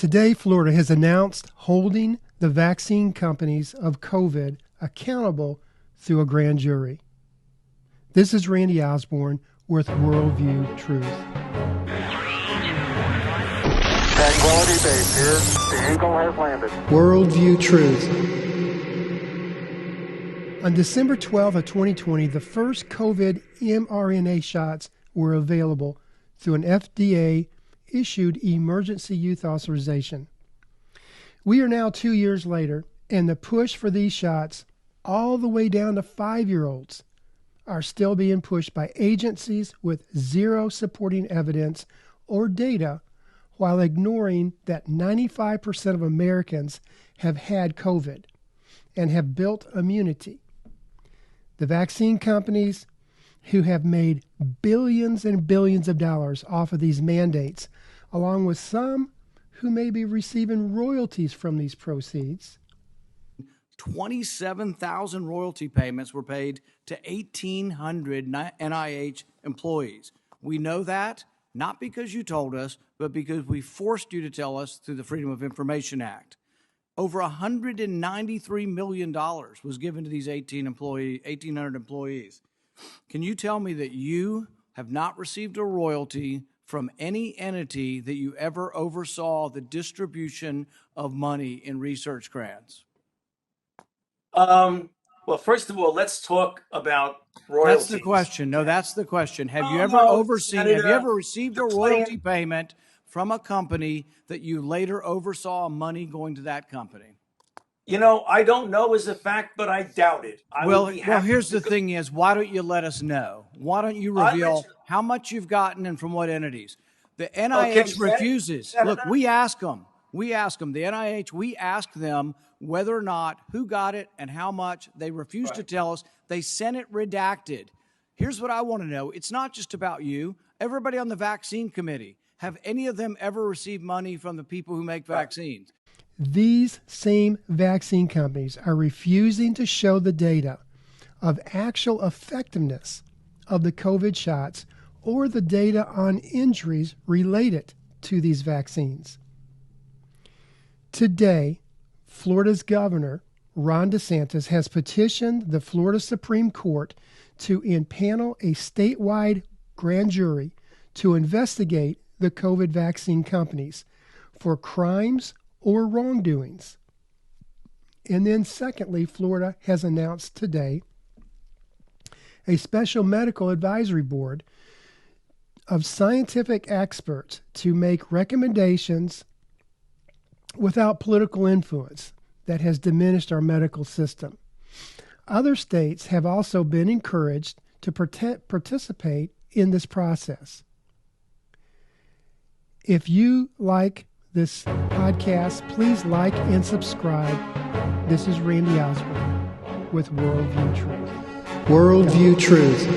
Today, Florida has announced holding the vaccine companies of COVID accountable through a grand jury. This is Randy Osborne with Worldview Truth. Tranquility Base here. The Eagle has landed. Worldview Truth. On December 12th of 2020, the first COVID mRNA shots were available through an FDA-issued emergency use authorization. We are now 2 years later, and the push for these shots, all the way down to 5-year-olds, are still being pushed by agencies with zero supporting evidence or data, while ignoring that 95% of Americans have had COVID and have built immunity. The vaccine companies, who have made billions and billions of dollars off of these mandates, along with some who may be receiving royalties from these proceeds. 27,000 royalty payments were paid to 1,800 NIH employees. We know that not because you told us, but because we forced you to tell us through the Freedom of Information Act. Over $193 million was given to these 1,800 employees. Can you tell me that you have not received a royalty from any entity that you ever oversaw the distribution of money in research grants? Well, first of all, let's talk about royalties. That's the question. No, that's the question. Have you ever received a royalty payment from a company that you later oversaw money going to that company? You know, I don't know as a fact, but I doubt it. Well, here's the thing is, why don't you let us know? Why don't you reveal how much you've gotten and from what entities? The NIH refuses. Look, we ask them. The NIH, we ask them whether or not, who got it and how much. They refuse to tell us. They sent it redacted. Here's what I want to know. It's not just about you. Everybody on the vaccine committee, have any of them ever received money from the people who make vaccines? These same vaccine companies are refusing to show the data of actual effectiveness of the COVID shots or the data on injuries related to these vaccines. Today, Florida's governor, Ron DeSantis, has petitioned the Florida Supreme Court to impanel a statewide grand jury to investigate the COVID vaccine companies for crimes or wrongdoings. And then secondly, Florida has announced today a special medical advisory board of scientific experts to make recommendations without political influence that has diminished our medical system. Other states have also been encouraged to participate in this process. If you like this podcast, please like and subscribe. This is Randy Osborne with Worldview Truth. Worldview Truth.